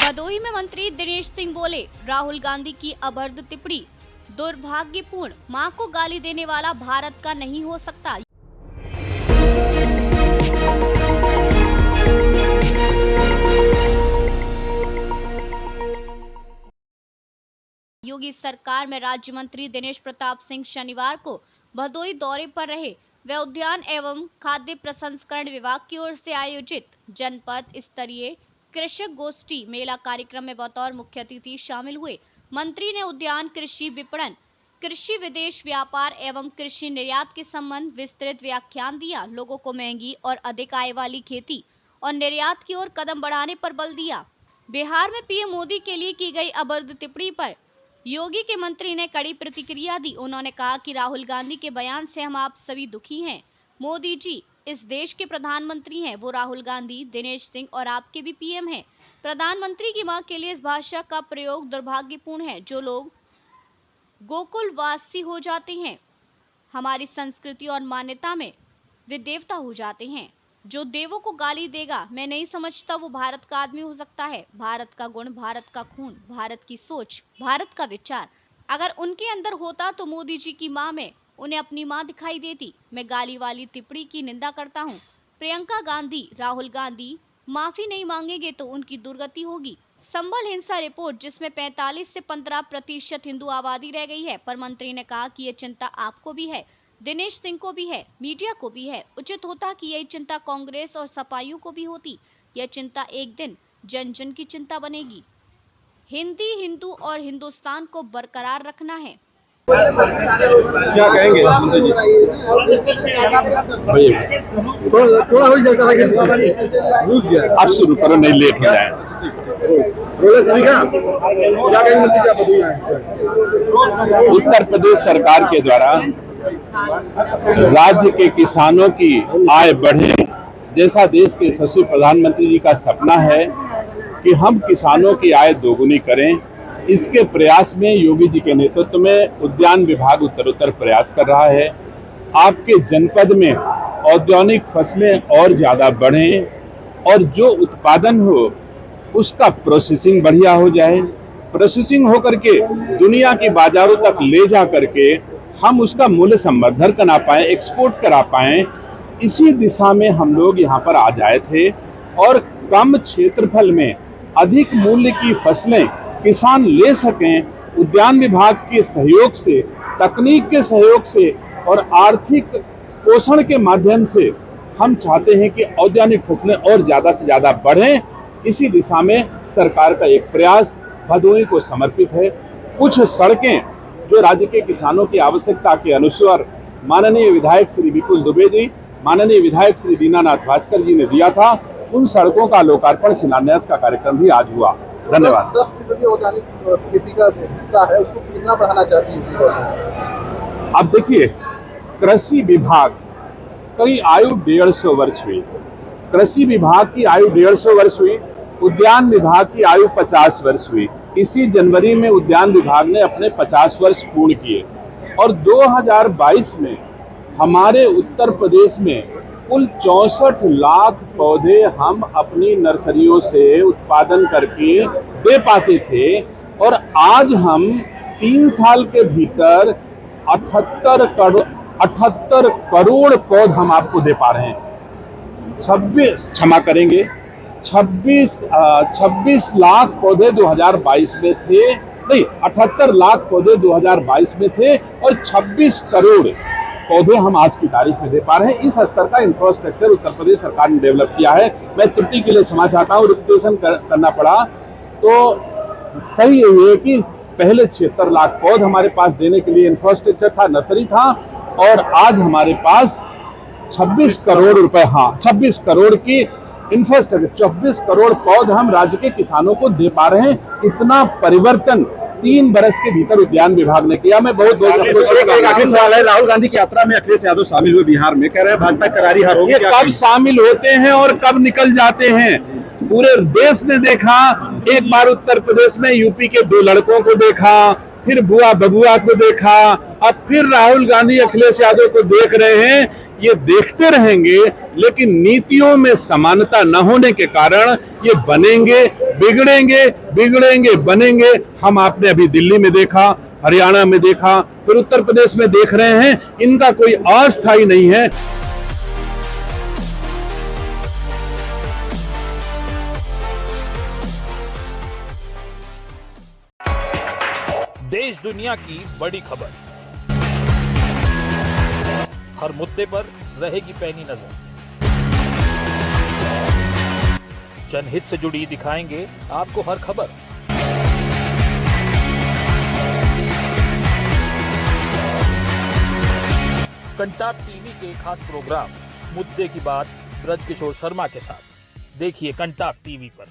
भदोही में मंत्री दिनेश सिंह बोले, राहुल गांधी की अभद्र टिप्पणी दुर्भाग्यपूर्ण, मां को गाली देने वाला भारत का नहीं हो सकता। योगी सरकार में राज्य मंत्री दिनेश प्रताप सिंह शनिवार को भदोही दौरे पर रहे। वे उद्यान एवं खाद्य प्रसंस्करण विभाग की ओर से आयोजित जनपद स्तरीय कृषक गोष्ठी मेला कार्यक्रम में बतौर मुख्य अतिथि शामिल हुए। मंत्री ने उद्यान कृषि विपणन, कृषि विदेश व्यापार एवं कृषि निर्यात के संबंध विस्तृत व्याख्यान दिया। लोगों को महंगी और अधिक आय वाली खेती और निर्यात की ओर कदम बढ़ाने पर बल दिया। बिहार में पीएम मोदी के लिए की गई अभद्र टिप्पणी पर योगी के मंत्री ने कड़ी प्रतिक्रिया दी। उन्होंने कहा कि राहुल गांधी के बयान से हम आप सभी दुखी हैं। मोदी जी इस देश के प्रधानमंत्री हैं, वो राहुल गांधी, दिनेश सिंह और आपके भी पीएम हैं। प्रधानमंत्री की मां के लिए इस भाषा का प्रयोग दुर्भाग्यपूर्ण है। जो लोग गोकुलवासी हो जाते हैं, हमारी संस्कृति और मान्यता में वे देवता हो जाते हैं। जो देवों को गाली देगा, मैं नहीं समझता वो भारत का आदमी हो सकता है। भारत का गुण, भारत का खून, भारत की सोच, भारत का विचार अगर उनके अंदर होता तो मोदी जी की मां में उन्हें अपनी मां दिखाई देती। मैं गाली वाली टिप्पणी की निंदा करता हूं। प्रियंका गांधी, राहुल गांधी माफी नहीं मांगेंगे तो उनकी दुर्गति होगी। संभल हिंसा रिपोर्ट, जिसमें 45 से 15% हिंदू आबादी रह गई है, पर मंत्री ने कहा कि ये चिंता आपको भी है, दिनेश सिंह को भी है, मीडिया को भी है। उचित होता कि यही चिंता कांग्रेस और सपाइयों को भी होती। यह चिंता एक दिन जन जन की चिंता बनेगी। हिंदी, हिंदू और हिंदुस्तान को बरकरार रखना है। क्या कहेंगे मंत्री जी? थोड़ा हो जाता है, रुक जाए। आप शुरू करो, नहीं लेट हो जाए। क्या कहेंगे मंत्री जी, आप बताइए। उत्तर प्रदेश सरकार के द्वारा राज्य के किसानों की आय बढ़े, जैसा देश के यशस्वी प्रधानमंत्री जी का सपना है कि हम किसानों की आय दोगुनी करें, इसके प्रयास में योगी जी के नेतृत्व में उद्यान विभाग उत्तरोत्तर प्रयास कर रहा है। आपके जनपद में औद्यानिक फसलें और ज्यादा बढ़ें और जो उत्पादन हो उसका प्रोसेसिंग बढ़िया हो जाए। प्रोसेसिंग होकर के दुनिया के बाजारों तक ले जा करके हम उसका मूल्य संवर्धन करा पाए, एक्सपोर्ट करा पाए। इसी दिशा में हम लोग यहाँ पर आ जाए थे और कम क्षेत्रफल में अधिक मूल्य की फसलें किसान ले सकें। उद्यान विभाग के सहयोग से, तकनीक के सहयोग से और आर्थिक पोषण के माध्यम से हम चाहते हैं कि औद्यानिक फसलें और ज्यादा से ज्यादा बढ़ें। इसी दिशा में सरकार का एक प्रयास भदोही को समर्पित है। कुछ सड़कें जो राज्य के किसानों की आवश्यकता के अनुसार माननीय विधायक श्री विपुल दुबे जी, माननीय विधायक श्री दीनानाथ भास्कर जी ने दिया था, उन सड़कों का लोकार्पण शिलान्यास का कार्यक्रम भी आज हुआ। धन्यवाद। 10% औद्यानिक खेती का हिस्सा है, उसको कितना बढ़ाना चाहती है? अब देखिए, कृषि विभाग की आयु 150 वर्ष हुई, कृषि विभाग की आयु 150 वर्ष हुई, उद्यान विभाग की आयु 50 वर्ष हुई। इसी जनवरी में उद्यान विभाग ने अपने 50 वर्ष पूर्ण किए और 2022 में हमारे उत्तर प्रदेश में कुल 64 लाख पौधे हम अपनी नर्सरियों से उत्पादन करके दे पाते थे और आज हम 3 साल के भीतर 78 करोड़ पौध हम आपको दे पा रहे हैं। 26 लाख पौधे 2022 में थे, नहीं 78 लाख पौधे 2022 में थे और 26 करोड़ पौधे हम आज की तारीख में दे पा रहे हैं। इस स्तर का इंफ्रास्ट्रक्चर उत्तर प्रदेश सरकार ने डेवलप किया है। मैं त्रुटि के लिए क्षमा चाहता हूँ, रिक्वेशन करना पड़ा। तो सही यही है कि पहले 76 लाख पौध हमारे पास देने के लिए इंफ्रास्ट्रक्चर था, नर्सरी था, और आज हमारे पास 26 करोड़ रुपए, 26 करोड़ की इंफ्रास्ट्रक्चर, 24 करोड़ पौध हम राज्य के किसानों को दे पा रहे हैं। इतना परिवर्तन 3 बरस के भीतर उद्यान विभाग ने किया। मैं बहुत सवाल है, राहुल गांधी की यात्रा में अखिलेश यादव शामिल हुए बिहार में, कह रहे हैं भाजपा करारी हार होगी। कब शामिल होते हैं और कब निकल जाते हैं, पूरे देश ने देखा। एक बार उत्तर प्रदेश में यूपी के 2 लड़कों को देखा, फिर बुआ बबुआ को देखा, अब फिर राहुल गांधी अखिलेश यादव को देख रहे हैं ये देखते रहेंगे, लेकिन नीतियों में समानता न होने के कारण ये बनेंगे, बिगड़ेंगे, बनेंगे। हम आपने अभी दिल्ली में देखा, हरियाणा में देखा, फिर उत्तर प्रदेश में देख रहे हैं, इनका कोई अस्थायी नहीं है। देश दुनिया की बड़ी खबर, हर मुद्दे पर रहेगी पैनी नजर। जनहित से जुड़ी दिखाएंगे आपको हर खबर। कंटाप टीवी के खास प्रोग्राम मुद्दे की बात ब्रजकिशोर शर्मा के साथ देखिए कंटाप टीवी पर।